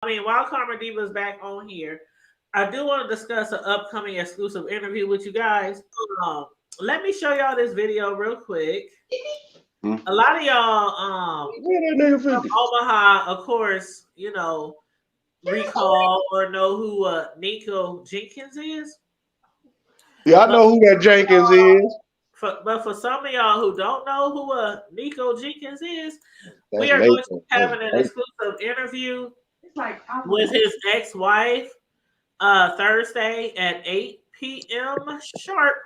While Karma Diva is back on here, I do want to discuss an upcoming exclusive interview with you guys. Um, Let me show y'all this video real quick. A lot of y'all from Omaha, of course, recall or know who Nikko Jenkins is. Yeah, I know who that Jenkins is. But for some of y'all who don't know who Nikko Jenkins is, we That's are going to Nathan. be having an exclusive interview with his ex-wife Thursday at 8 p.m. sharp.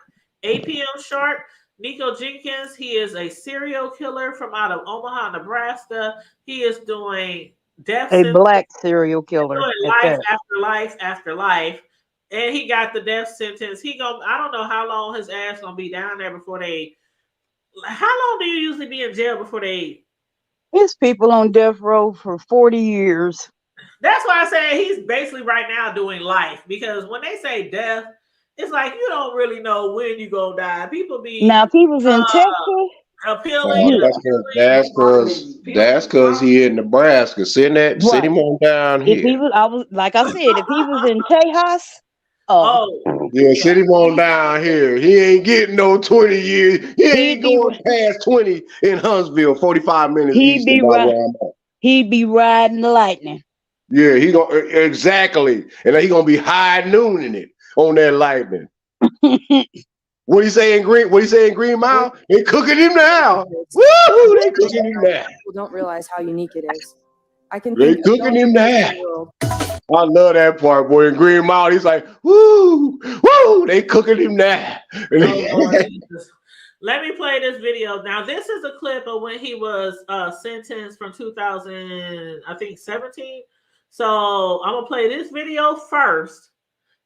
8 p.m. sharp. Nikko Jenkins, he is a serial killer from out of Omaha, Nebraska. He is doing death A sentence, black serial killer doing at life that. after life after life. And he got the death sentence. I don't know how long his ass gonna be down there before they. How long do you usually be in jail before they? There's people on death row for 40 years. That's why I say he's basically right now doing life, because when they say death, it's like you don't really know when you gonna die. People be Now, if he was in Texas, appealing. That's because he in Nebraska. Send right? him on down If here. he was, I was like I said, if he was in Tejas, oh, Oh, Yeah, yeah. send him on down here. He ain't getting no 20 years. He he'd ain't be going past 20 in Huntsville, 45 minutes he'd east of be about right. where I'm at. He'd be riding the lightning. Yeah, he gonna exactly, and then he gonna be high nooning it on that lightning. What he say in Green? What he say in Green Mile? They cooking him now. Woo! They cooking him now. People don't realize how unique it is. I can They think of cooking no him place now. in the world. I love that part, boy. In Green Mile, he's like, woo, woo. They cooking him now. Oh Lord Jesus. Let me play this video. Now, this is a clip of when he was sentenced from 2000, I think 17. So I'm gonna play this video first,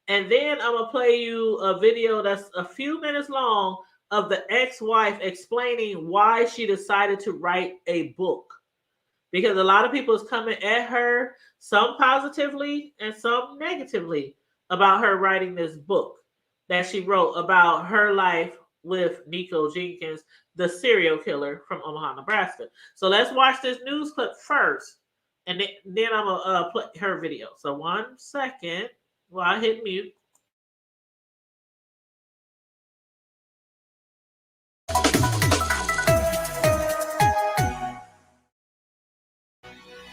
and then I'm gonna play you a video that's a few minutes long of the ex-wife explaining why she decided to write a book. Because a lot of people is coming at her, some positively and some negatively, about her writing this book that she wrote about her life with Nikko Jenkins, the serial killer from Omaha, Nebraska. So let's watch this news clip first, and then I'm gonna play her video. So 1 second while I hit mute.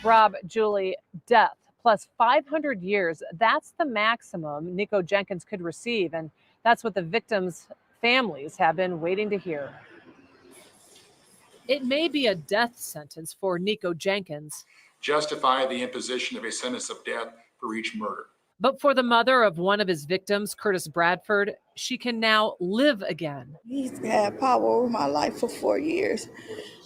Rob, Julie, death plus 500 years. That's the maximum Nikko Jenkins could receive. And that's what the victims' families have been waiting to hear. It may be a death sentence for Nikko Jenkins. Justify the imposition of a sentence of death for each murder. But for the mother of one of his victims, Curtis Bradford, she can now live again. He's had power over my life for 4 years,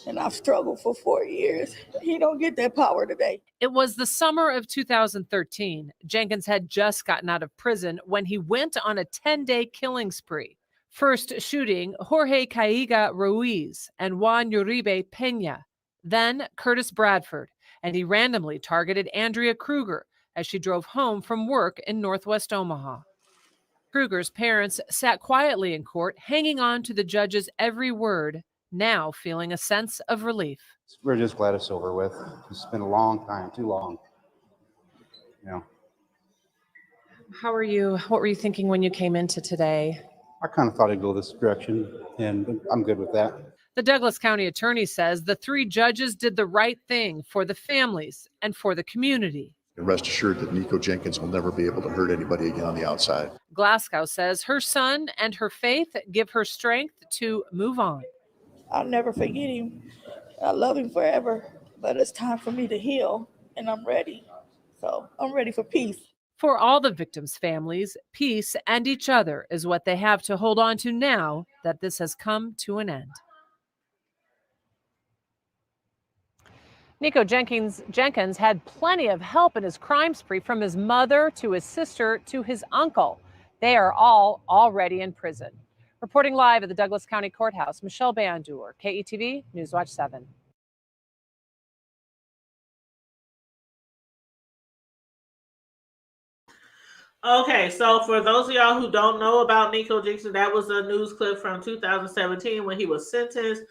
and I've struggled for 4 years. He don't get that power today. It was the summer of 2013. Jenkins had just gotten out of prison when he went on a 10-day killing spree. First shooting Jorge Caiga Ruiz and Juan Uribe Pena, then Curtis Bradford, and he randomly targeted Andrea Kruger as she drove home from work in Northwest Omaha. Kruger's parents sat quietly in court, hanging on to the judge's every word, now feeling a sense of relief. We're just glad it's over with. It's been a long time, too long. You know. What were you thinking when you came into today? I kind of thought I'd go this direction, and I'm good with that. The Douglas County attorney says the three judges did the right thing for the families and for the community. And rest assured that Nikko Jenkins will never be able to hurt anybody again on the outside. Glasgow says her son and her faith give her strength to move on. I'll never forget him. I love him forever, but it's time for me to heal, and I'm ready. So I'm ready for peace. For all the victims' families, peace and each other is what they have to hold on to now that this has come to an end. Nikko Jenkins had plenty of help in his crime spree, from his mother to his sister to his uncle. They are all already in prison. Reporting live at the Douglas County Courthouse, Michelle Bandur, KETV Newswatch 7. Okay, so for those of y'all who don't know about Nikko Jenkins, that was a news clip from 2017 when he was sentenced.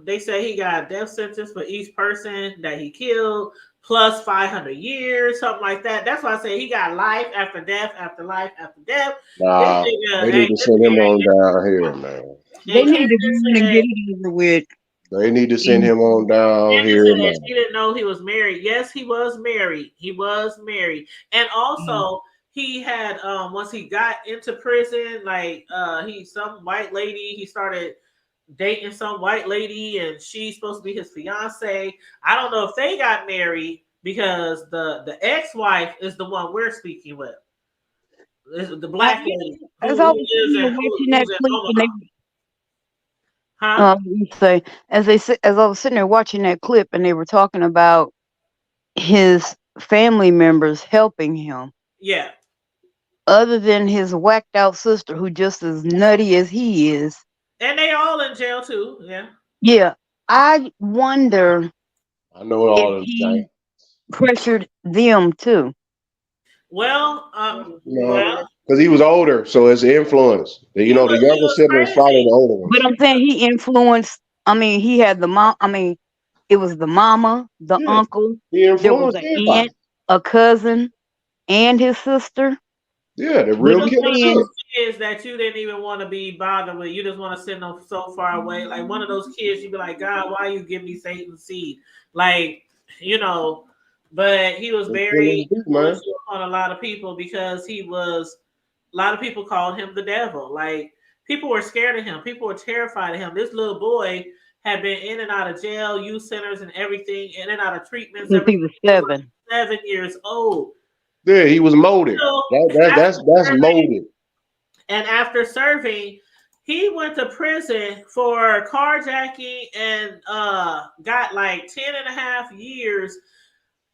They say he got a death sentence for each person that he killed, plus 500 years, something like that. That's why I say he got life after death, after life after death. Nah, they need to send him on down here, man. They And need to Candace go in and said, get it over with. They need to send him on down Candace here, said man. that she didn't know he was married. Yes, he was married. He was married. And also he had once he got into prison, like some white lady, he started dating some white lady and she's supposed to be his fiance. I don't know if they got married because the ex-wife is the one we're speaking with. This is the black lady As I was who's sitting there in watching that clip, Omaha. and Huh? as I was sitting there watching that clip, and they were talking about his family members helping him, Yeah. other than his whacked out sister, who just as nutty as he is. And they all in jail too. Yeah. Yeah, I wonder I know if all them he things. pressured them too. Well, No, because he was older, so it's influence. You know, the younger siblings follow the older ones. But I'm saying he influenced. I mean, he had the mom. I mean, it was the mama, the Yeah, uncle. he There was influenced an everybody. aunt, a cousin, and his sister. Yeah, the But real I'm killer saying, shit. kids that you didn't even want to be bothered with. You just want to send them so far away. Like one of those kids, you'd be like, God, why you give me Satan's seed? Like, you know, but he was very influential on a lot of people because a lot of people called him the devil. Like people were scared of him. People were terrified of him. This little boy had been in and out of jail, youth centers and everything, in and out of treatments. since he was 7. 7 years old. Yeah, he was molded. So, That's molded. And after serving, he went to prison for carjacking and got like 10 and a half years.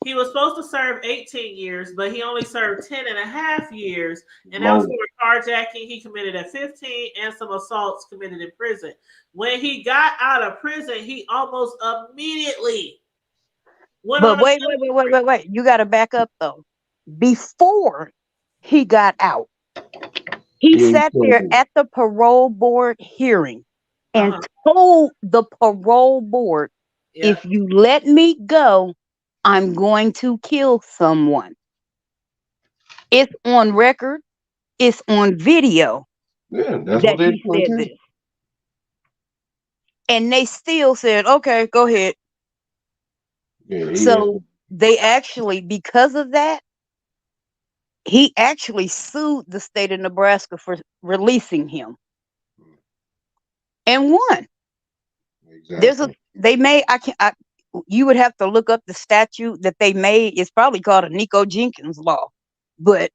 He was supposed to serve 18 years, but he only served 10 and a half years. And that was for carjacking he committed at 15 and some assaults committed in prison. When he got out of prison, he almost immediately went on. But wait. You got to back up though. Before he got out, he sat there at the parole board hearing and told the parole board, if you let me go, I'm going to kill someone. It's on record. It's on video. Yeah, that's that what they he said this. And they still said, okay, go ahead. Yeah, So they actually, because of that, he actually sued the state of Nebraska for releasing him and won. Exactly. You would have to look up the statute that they made. It's probably called a Nikko Jenkins law, but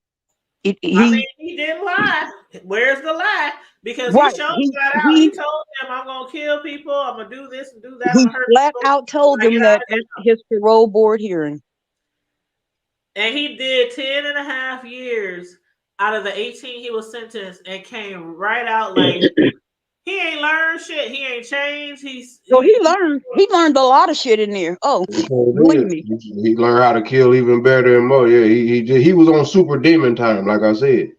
he didn't lie. Where's the lie? Because he showed flat out. He told him, "I'm gonna kill people. I'm gonna do this and do that. I'm He gonna hurt flat people." out told them that at his parole board hearing. And he did 10 and a half years out of the 18 he was sentenced and came right out like he ain't learned shit. He ain't changed. He learned a lot of shit in there. Oh, believe me. He learned how to kill even better and more. Yeah, he was on super demon time, like I said.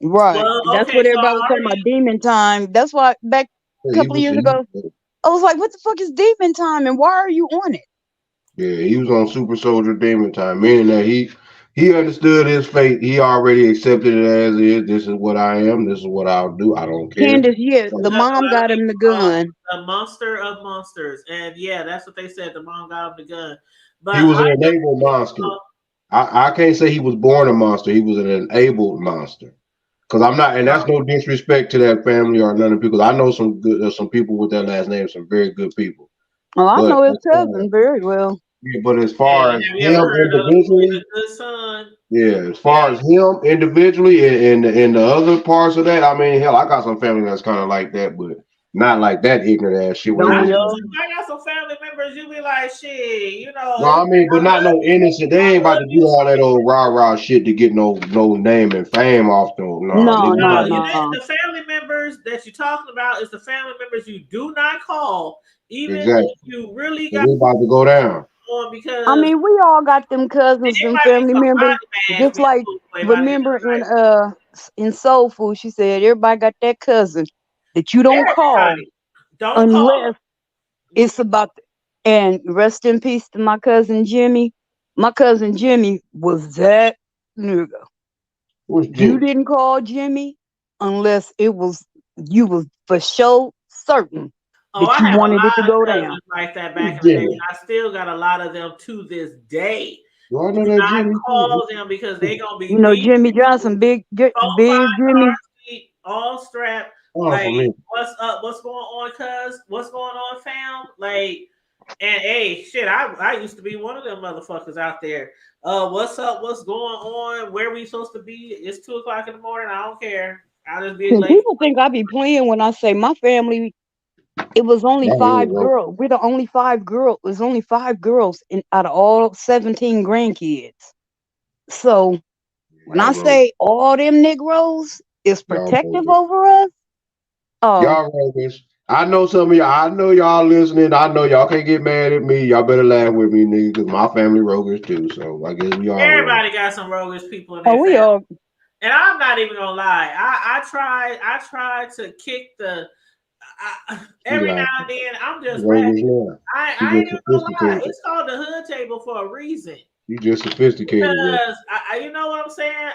Right. Well, that's what everybody was talking about, demon time. That's why back a couple of years ago, I was like, what the fuck is demon time and why are you on it? Yeah, he was on super soldier demon time, meaning that he understood his fate. He already accepted it as is. This is what I am. This is what I'll do. I don't care. Candace, yeah, the mom got him the gun. The monster of monsters. And yeah, that's what they said. The mom got him the gun. But he was an enabled monster. I can't say he was born a monster. He was an enabled monster. Because I'm not, and that's no disrespect to that family or none of people. I know some people with that last name, some very good people. Oh, I know his cousin very well. Yeah, but as far as him individually, as far as him individually and the other parts of that, I mean, hell, I got some family that's kind of like that, but not like that ignorant ass shit. I got some family members, you be like, shit, you know. No, I mean, but not no innocent. They ain't about to do all that old rah shit to get no name and fame off them. No. The family members that you're talking about is the family members you do not call, even if you really got about to go down. Because I mean, we all got them cousins and family members. Just like remember in Soul Food, she said everybody got that cousin that you don't call unless it's about. And rest in peace to my cousin Jimmy. My cousin Jimmy was that nigga. What's You Jimmy? didn't call Jimmy unless it was you was for sure certain Oh, that I you have a wanted it to lot of go down. cousins like that Who's back in the day. Jimmy? I still got a lot of them to this day. Do I Do know that not Jimmy? call them because they gonna You be know beat. Jimmy Johnson, big 5 car Jimmy. seat, all strapped. Oh, Like, for me. what's up? What's going on, cuz? What's going on, fam? Like, and hey, shit, I used to be one of them motherfuckers out there. What's up? What's going on? Where we supposed to be? It's 2 o'clock in the morning. I don't care. I'll just be See, late. people think I be playing when I say my family. It was only I really 5 girls. We're the only 5 girls. There's only 5 girls out of all 17 grandkids. So when I Y'all wrote. say all them Negroes is Y'all wrote protective it. over us, oh, Y'all wrote this. I know some of y'all. I know y'all listening. I know y'all can't get mad at me. Y'all better laugh with me, nigga, because my family roguish too. So I guess we all wrong. Everybody got some roguish people in oh, their we family. all And I'm not even gonna lie. I tried to kick the She every now like and then. I'm just roguish ratchet. now. She I ain't just even gonna lie. sophisticated. It's called the hood table for a reason. She just sophisticated with. Because you know what I'm saying.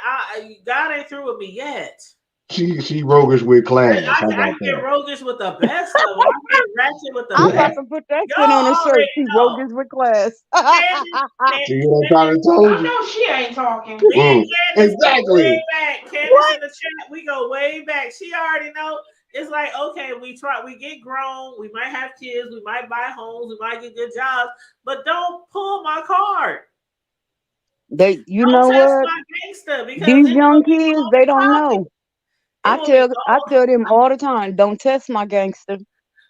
God ain't through with me yet. She roguish with class. How I about can get that? roguish with the best of them. I can get ratchet with the I'm best. about to put that Y'all shit on a shirt. already See, know. roguish with class. Candace, See what I'm trying to tell I you? know she ain't talking. me and Mm, Candace go way exactly. back. Candace What? in the chat, we go way back. She already know. It's like, okay, we get grown, we might have kids, we might buy homes, we might get good jobs, but don't pull my card. You Don't know touch what? my gangster because These it young will be kids, all they don't profit. know. It will be I all tell them all the time, don't test my gangster.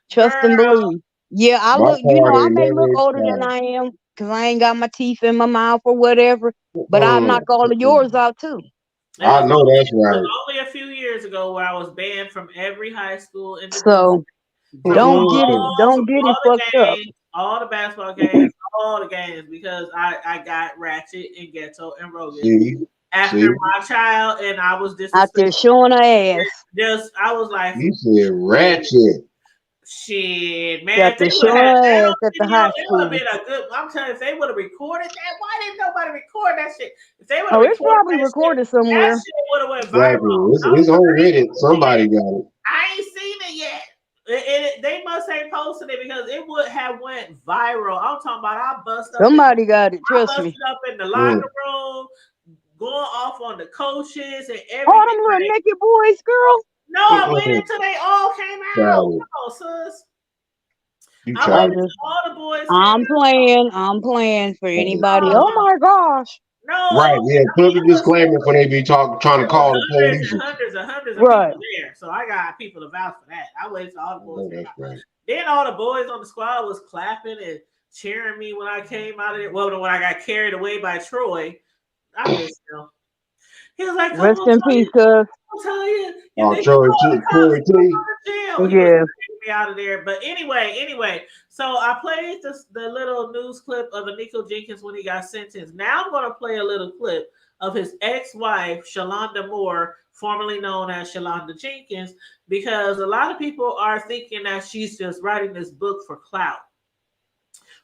Trust and girl. believe. Yeah, I My look, card I ain't may never look older than expired. I am because I ain't got my teeth in my mouth or whatever, but I'll knock all of yours out too. I know that's It was right. only a few years ago where I was banned from every high school in the district. So don't get it, From don't get it all the fucked up. games, all the basketball games, all the games, because I got ratchet and ghetto and roguish See, after see, my child, and I was Out there disrespectful. showing her ass. I was like, you said ratchet. shit, man, Got if they there would have showing had that her ass on at the video, high it would have school. been a good. I'm telling you, if they would have recorded that, why didn't nobody record that shit? If they would have Oh, it's recorded probably recorded that somewhere. shit would have went Exactly. viral. It's on Reddit. Somebody got it. I ain't seen it yet. They must ain't posted it because it would have went viral. I'm talking about Somebody got it. I Trust me. busted up in the Mm. locker room, going off on the coaches and All everything. them little Like, naked boys, girl. no, I waited Mm-mm. until they all came out. Childish. Come on, sis. You I waited childish. until all the boys came I'm playing for anybody. out. Oh my gosh. No, Right. Yeah. Put the it was disclaimer before they be trying to It was call the hundreds police. and hundreds and hundreds of Right. people there. So I got people to vouch for that. I waited till all the I boys know came that's out. right. Then all the boys on the squad was clapping and cheering me when I came out of there. Well, when I got carried away by Troy, I missed him. He was like, "Come Rest on, in peace, cuz. I'll tell you. You Oh, need to Troy call the T. cops. Troy You don't T. go to jail." He was Yeah. taking me out of there. But anyway. So I played the little news clip of Nikko Jenkins when he got sentenced. Now I'm going to play a little clip of his ex-wife, Shalonda Moore, formerly known as Shalonda Jenkins, because a lot of people are thinking that she's just writing this book for clout,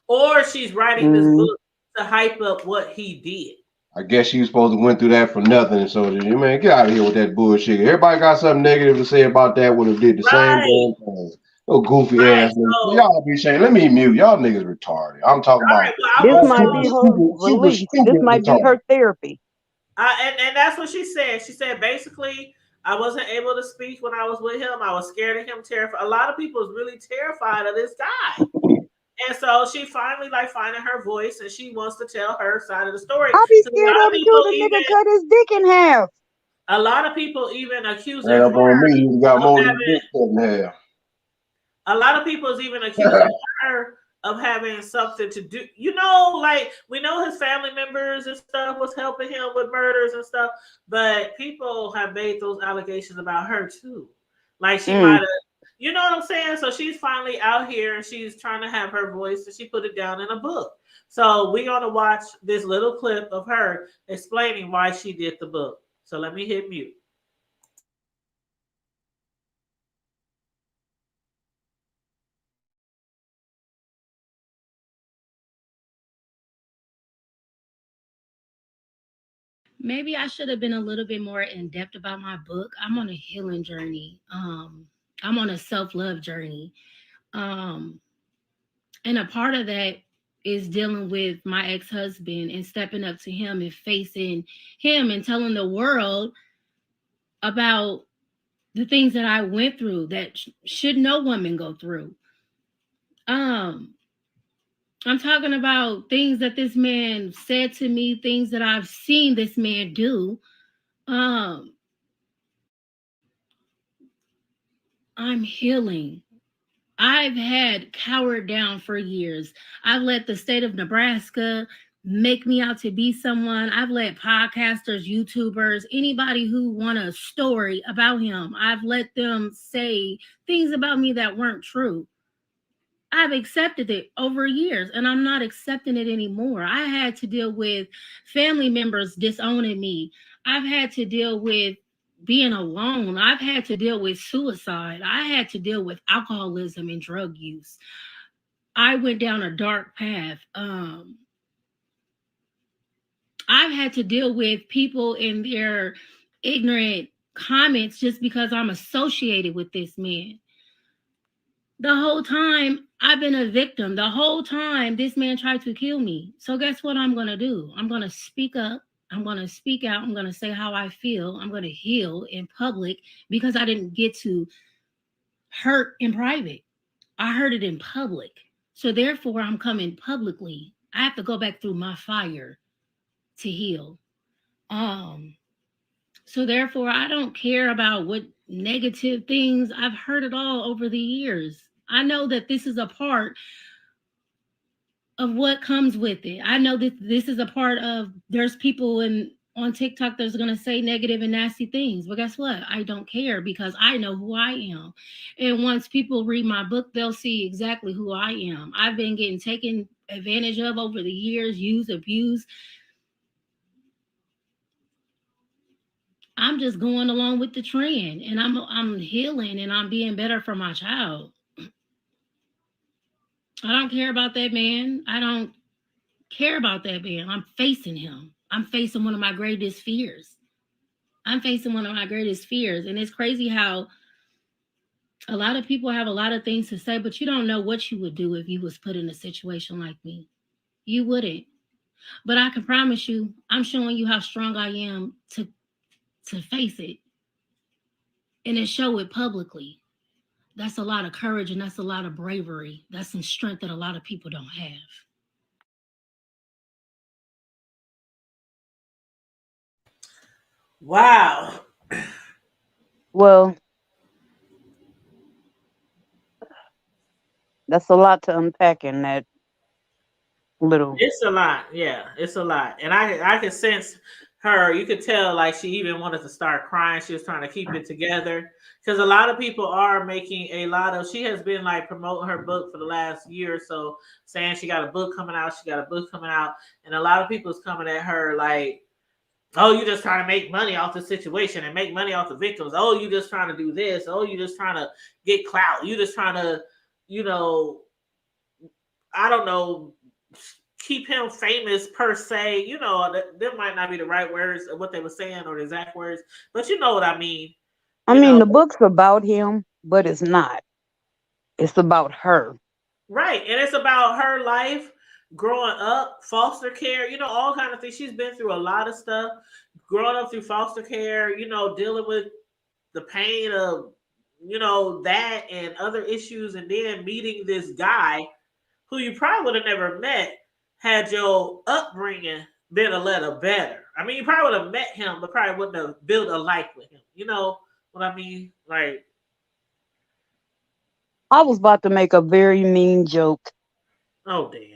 or she's writing this Mm. book to hype up what he did. I guess she was supposed to went through that for nothing. And so, man, get out of here with that bullshit. Everybody got something negative to say about that. Would have did the same Right. damn thing. Oh, goofy Right. ass niggas. So, Y'all be saying, let me mute. Y'all niggas retarded. I'm talking all about right. Well, I This will y'all say might super, be this. her super, super release. This stupid might be retarded. her therapy. And that's what she said. She said basically, I wasn't able to speak when I was with him. I was scared of him, terrified. A lot of people is really terrified of this guy. And so she finally like finding her voice and she wants to tell her side of the story. I'll be So scared of it too. The nigga cut his dick in half. a lot of people even accusing Right her up on me. You got of more than having this in half. a lot of people is even accusing her of having something to do. You know, like we know his family members and stuff was helping him with murders and stuff, but people have made those allegations about her too. Like she might have, you know what I'm saying? So she's finally out here and she's trying to have her voice and she put it down in a book. So we're gonna watch this little clip of her explaining why she did the book. So let me hit mute. maybe I should have been a little bit more in depth about my book. I'm on a healing journey. I'm on a self-love journey. And a part of that is dealing with my ex-husband and stepping up to him and facing him and telling the world about the things that I went through that should no woman go through. I'm talking about things that this man said to me, things that I've seen this man do. I'm healing. I've had cowered down for years. I've let the state of Nebraska make me out to be someone. I've let podcasters, YouTubers, anybody who want a story about him, I've let them say things about me that weren't true. I've accepted it over years and I'm not accepting it anymore. I had to deal with family members disowning me. I've had to deal with being alone. I've had to deal with suicide. I had to deal with alcoholism and drug use. I went down a dark path. I've had to deal with people in their ignorant comments just because I'm associated with this man. The whole time I've been a victim. The whole time this man tried to kill me. So guess what I'm going to do? I'm going to speak up. I'm going to speak out. I'm going to say how I feel. I'm going to heal in public because I didn't get to hurt in private. I heard it in public. So therefore I'm coming publicly. I have to go back through my fire to heal. So therefore I don't care about what negative things. I've heard it all over the years. I know that this is a part of what comes with it. I know that this is a part of, there's people on TikTok that's going to say negative and nasty things. But guess what? I don't care because I know who I am. And once people read my book, they'll see exactly who I am. I've been getting taken advantage of over the years, used, abused. I'm just going along with the trend and I'm healing and I'm being better for my child. I don't care about that man. I don't care about that man. I'm facing him. I'm facing one of my greatest fears. And it's crazy how a lot of people have a lot of things to say, but you don't know what you would do if you was put in a situation like me. You wouldn't. But I can promise you, I'm showing you how strong I am to face it and to show it publicly. That's a lot of courage and that's a lot of bravery. That's some strength that a lot of people don't have. Wow. Well, that's a lot to unpack in that little. It's a lot. Yeah, it's a lot. And I could sense her. You could tell like she even wanted to start crying. She was trying to keep it together. Because a lot of people are making a lot of, she has been like promoting her book for the last year or so, saying she got a book coming out. And a lot of people is coming at her like, oh, you just trying to make money off the situation and make money off the victims. Oh, you just trying to do this. Oh, you just trying to get clout. You just trying to, I don't know, keep him famous per se. That might not be the right words of what they were saying or the exact words, but you know what I mean. I mean, the book's about him, but it's not. It's about her. Right. And it's about her life, growing up, foster care, all kind of things. She's been through a lot of stuff, growing up through foster care, dealing with the pain of, that and other issues, and then meeting this guy who you probably would have never met had your upbringing been a little better. I mean, you probably would have met him, but probably wouldn't have built a life with him. You know what I mean? Like, I was about to make a very mean joke. oh, damn.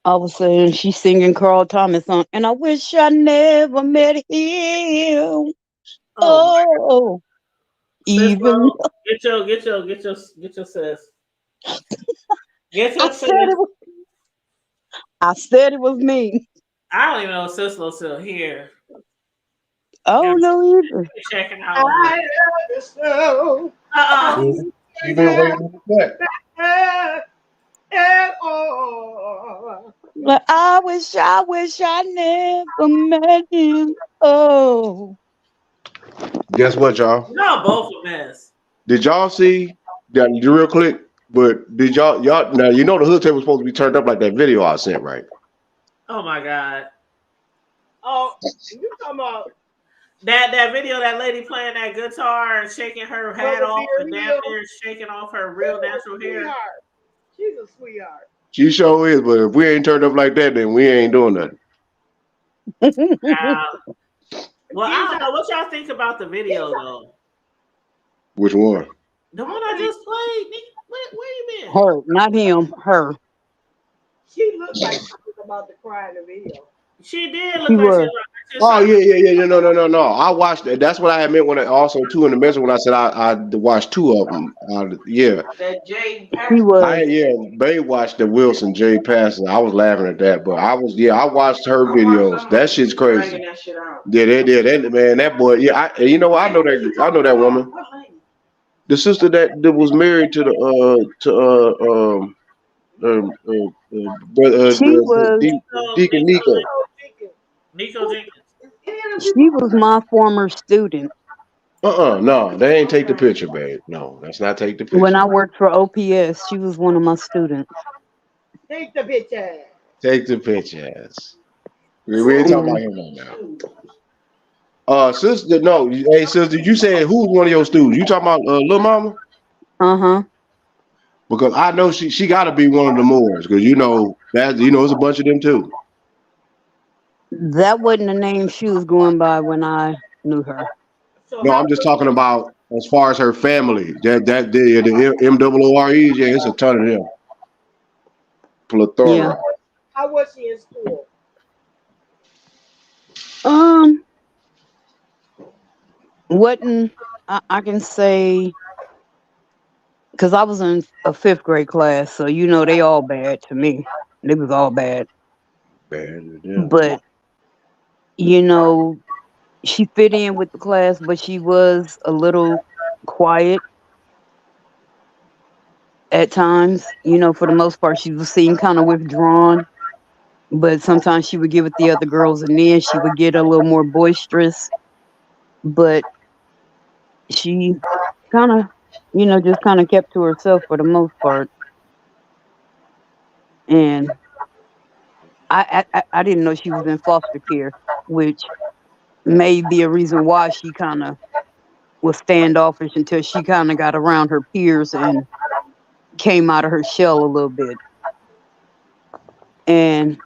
I was saying she's singing Carl Thomas song, and I wish I never met him. Oh, even get your sis. Get your sis. I said it was me. I don't even know if Cislo's still here. I don't know either. Checking out. I love you so. You've been waiting for that. Like, I wish I never met him. Oh, Guess what, y'all? Y'all both a mess. Did y'all see that real quick? But did y'all now you know the hood tape was supposed to be turned up like that video I sent, right? Oh my god. Oh, you talking about That video, that lady playing that guitar and shaking her hat Brother off Beer and damn Hill? near shaking off her real natural hair. Sweetheart. She's a sweetheart. She sure is, but if we ain't turned up like that, then we ain't doing nothing. Well, I don't know what y'all think about the video though. Which one? The one I just played. Where you been? her, not him. Her. She looked like she was about to cry in the video. She did She look like she was. was. Oh yeah. No. I watched that. That's what I had meant when I also too in the message when I said I watched two of them. Yeah. That Jay He was. Bay watched the Wilson J Passon. I was laughing at that, but I watched her videos. That shit's crazy. Yeah, they did. Man, that boy. Yeah, you know what? I know that woman. The sister that was married to She was. Deacon Nico. Nikko Jenkins. She was my former student No, they ain't take the picture, babe. No, that's not take the when I picture. worked for OPS. She was one of my students. Take the picture. Take the pictures. We ain't talking about him right now. Sister, no, hey, sister, you said who was one of your students? You talking about Lil Mama? Uh-huh. Because I know she got to be one of the Moors, because it's a bunch of them too. That wasn't the name she was going by when I knew her. No, I'm just talking about as far as her family. The MOOREs, yeah, it's a ton of them. Plethora. Yeah. How was she in school? Wasn't I can say because I was in a 5th grade class, so they all bad to me. They was all bad. Bad, yeah. But she fit in with the class, but she was a little quiet at times. For the most part, she seemed kind of withdrawn. But sometimes she would get with the other girls, and then she would get a little more boisterous. But she kind of, just kind of kept to herself for the most part. And I didn't know she was in foster care, which may be a reason why she kind of was standoffish until she kind of got around her peers and came out of her shell a little bit. And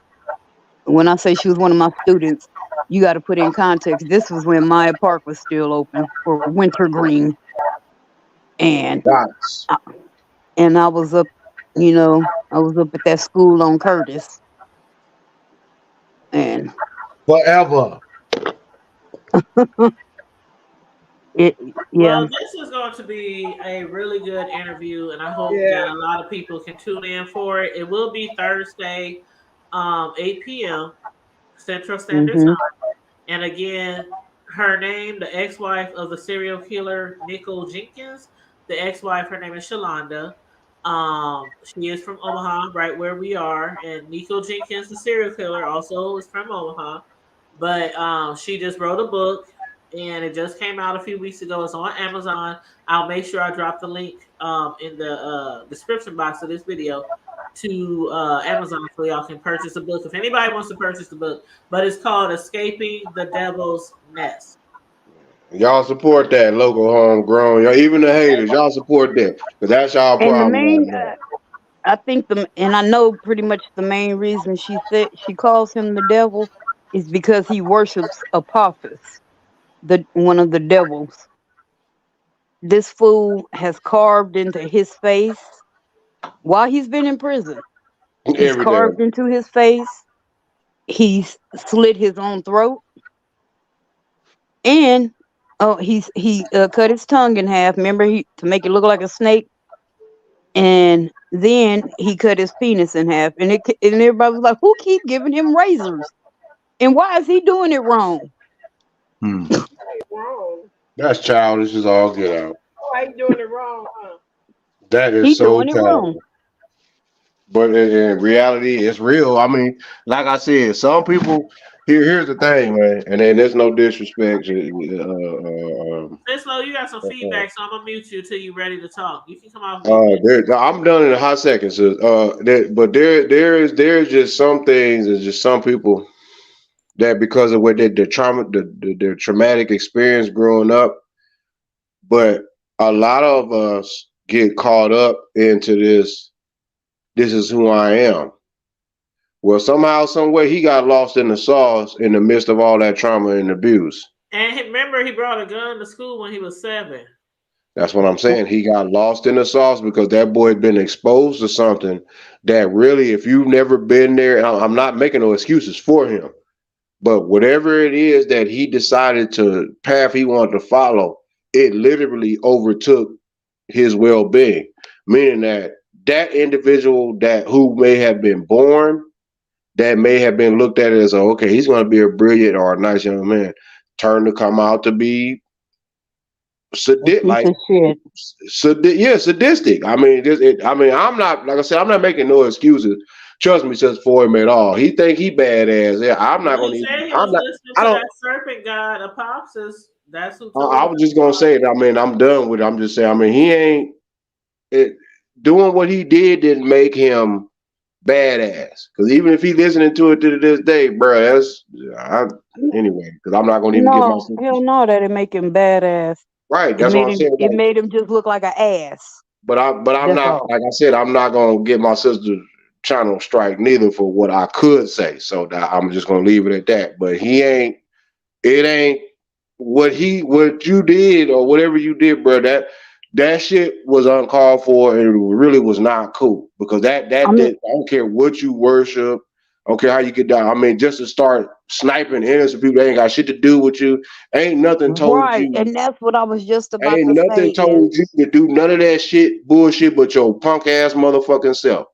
when I say she was one of my students, you got to put in context. This was when Maya Park was still open for wintergreen. And I was up, I was up at that school on Curtis. And forever. Well, this is going to be a really good interview, and I hope that a lot of people can tune in for it. It will be Thursday, 8 p.m. Central Standard Time. And again, her name, the ex-wife of the serial killer Nikko Jenkins, the ex-wife, her name is Shalonda. She is from Omaha, right where we are, and Nikko Jenkins, the serial killer, also is from Omaha. But she just wrote a book, and it just came out a few weeks ago. It's on Amazon. I'll make sure I drop the link in the description box of this video to Amazon so y'all can purchase the book if anybody wants to purchase the book. But it's called Escaping the Devil's Nest. Y'all support that local homegrown. Y'all, even the haters, y'all support that because that's y'all problem. And the main, I think and I know pretty much the main reason she said she calls him the devil is because he worships Apophis, one of the devils. This fool has carved into his face while he's been in prison. He's carved into his face. He's slit his own throat, and he cut his tongue in half. Remember, to make it look like a snake, and then he cut his penis in half. And everybody was like, "Who keep giving him razors? And why is he doing it wrong?" Wrong. That's childish as all get out. Why you doing it wrong, huh? That is so doing it wrong. But in reality, it's real. I mean, like I said, some people. Here's the thing, man, and then there's no disrespect. Slow, you got some feedback, so I'm gonna mute you until you're ready to talk. You can come off mute. I'm done in a hot second. So, but there's just some things and just some people that because of what their trauma, their traumatic experience growing up, but a lot of us get caught up into this. This is who I am. Well, somehow, some way, he got lost in the sauce in the midst of all that trauma and abuse. And remember, he brought a gun to school when he was 7. That's what I'm saying. He got lost in the sauce because that boy had been exposed to something that really, if you've never been there, and I'm not making no excuses for him, but whatever it is that he decided to path he wanted to follow, it literally overtook his well-being, meaning that individual who may have been born, that may have been looked at as okay, he's going to be a brilliant or a nice young man, turned to come out to be sadistic. I mean, I'm not, like I said, I'm not making no excuses. Trust me, says for him at all. He think he badass. Yeah, I'm not going to. I don't. That serpent god Apopsis. That's who. I was just going to say it. I mean, I'm done with it. I'm just saying. I mean, he ain't doing what he didn't make him badass. Because even if he listening to it to this day, bro, anyway. Because I'm not going to even get myself. Hell no, that didn't make him badass. Right, that's what I'm saying. It made him just look like an ass. But I'm not, like I said, I'm not gonna get my sister channel strike neither for what I could say. So I'm just gonna leave it at that. But it ain't what you did or whatever you did, bro. That shit was uncalled for and it really was not cool because I don't care what you worship. I don't care how you get down. I mean, just to start sniping innocent people that ain't got shit to do with you. Ain't nothing told you. Right, and that's what I was just about to say. Ain't nothing told you to do none of that bullshit but your punk ass motherfucking self.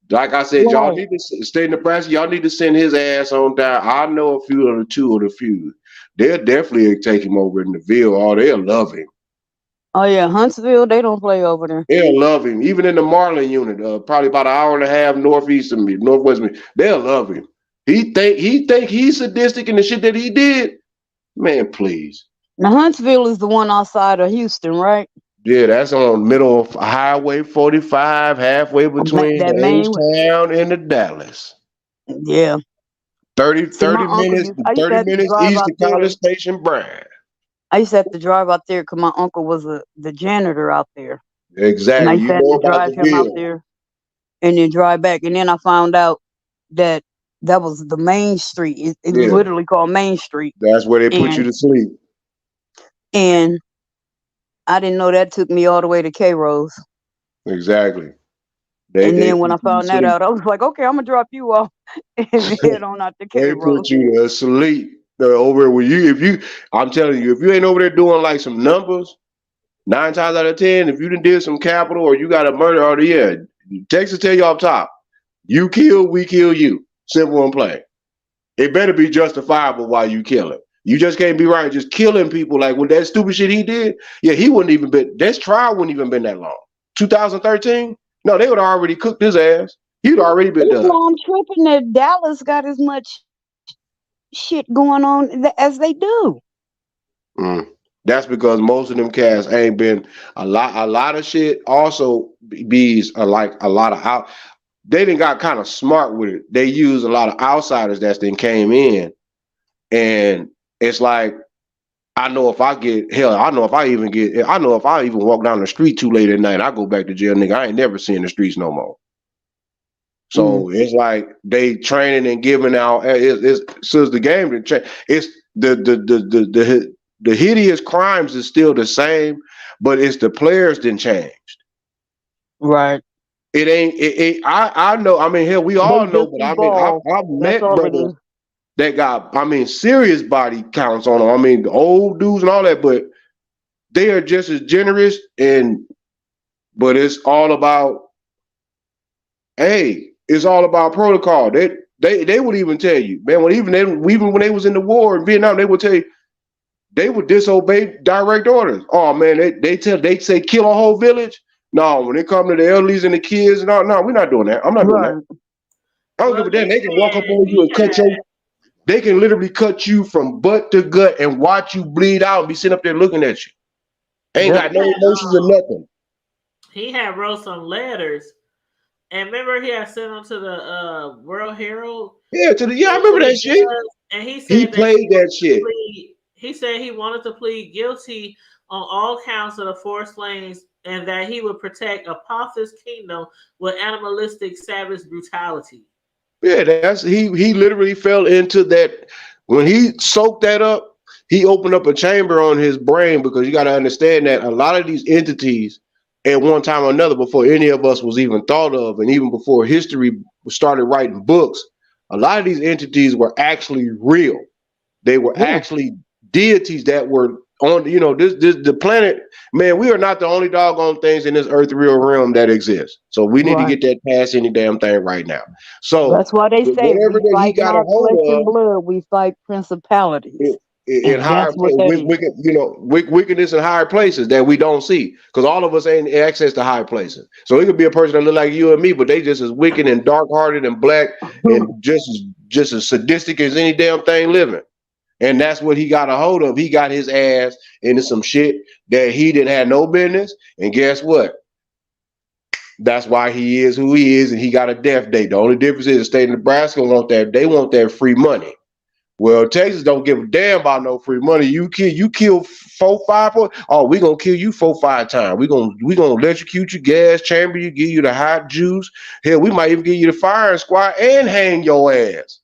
Like I said, y'all need to stay in Nebraska. Y'all need to send his ass on down. I know a few of the two of the few. They'll definitely take him over in the Ville. Oh, they'll love him. Oh yeah, Huntsville, they don't play over there. They'll love him. Even in the Marlin unit, probably about an hour and a half northwest of me, they'll love him. He think he's sadistic in the shit that he did. Man, please. Now Huntsville is the one outside of Houston, right? Yeah, that's on middle of Highway 45, halfway between H-Town and the Dallas. Yeah. 30 minutes east of College Station, Brad. I used to have to drive out there because my uncle was the janitor out there. Exactly. And I used to have to drive him out there and then drive back. And then I found out that was the main street. It was literally called Main Street. That's where they put you to sleep. And I didn't know that took me all the way to K-Rose. Exactly. And then when I found that out, I was like, okay, I'm going to drop you off and head on out to K-Rose. They put you to sleep. Over with you, I'm telling you, if you ain't over there doing like some numbers, 9 times out of 10, if you done did some capital or you got a murder order, Texas tell you off top, you kill, we kill you. Simple and plain. It better be justifiable while you kill it. You just can't be right just killing people like with that stupid shit he did. Yeah, he wouldn't even been. This trial wouldn't even been that long. 2013? No, they would have already cooked his ass. He'd already been done. I'm tripping that Dallas got as much shit going on as they do. That's because most of them cats ain't been a lot of shit. Also, bees are like a lot of out. They done got kind of smart with it. They use a lot of outsiders that then came in, and it's like I know if I even walk down the street too late at night, I go back to jail, nigga. I ain't never seeing the streets no more. So it's like they training and giving out. So the game. It's the hideous crimes is still the same, but it's the players didn't changed. Right. It ain't. I know. I mean, hell, we all know. But I mean, I've met brothers that got. I mean, serious body counts on them. I mean, the old dudes and all that, but they are just as generous. But it's all about. Hey. It's all about protocol. They would even tell you, man, even when they was in the war in Vietnam, they would tell you they would disobey direct orders. Oh man, they say kill a whole village. No, when it comes to the elderlies and the kids, no, we're not doing that. I'm not doing that. I don't give a damn. They can walk up on you and cut your. They can literally cut you from butt to gut and watch you bleed out and be sitting up there looking at you. Ain't got no emotions or nothing. He had wrote some letters, and remember he had sent them to the World Herald. Yeah, I remember that shit. And he said he played that shit. He said he wanted to plead guilty on all counts of the forced slayings, and that he would protect Apophis' kingdom with animalistic, savage brutality. Yeah, he literally fell into that. When he soaked that up, he opened up a chamber on his brain, because you got to understand that a lot of these entities at one time or another, before any of us was even thought of, and even before history started writing books, a lot of these entities were actually real. They were actually deities that were on, the planet. Man, we are not the only doggone things in this earth-real realm that exist. So we need to get that past any damn thing right now. So that's why they say we fight not flesh and blood, we fight principalities. In higher wickedness in higher places that we don't see, because all of us ain't access to high places. So it could be a person that look like you and me, but they just as wicked and dark-hearted and black and just as sadistic as any damn thing living. And that's what he got a hold of. He got his ass into some shit that he didn't have no business. And guess what? That's why he is who he is, and he got a death date. The only difference is the state of Nebraska they want that free money. Well, Texas don't give a damn about no free money. You kill 4, 5. Oh, we gonna kill you 4, 5 times. We gonna electrocute you, gas chamber you, give you the hot juice. Hell, we might even give you the firing squad and hang your ass.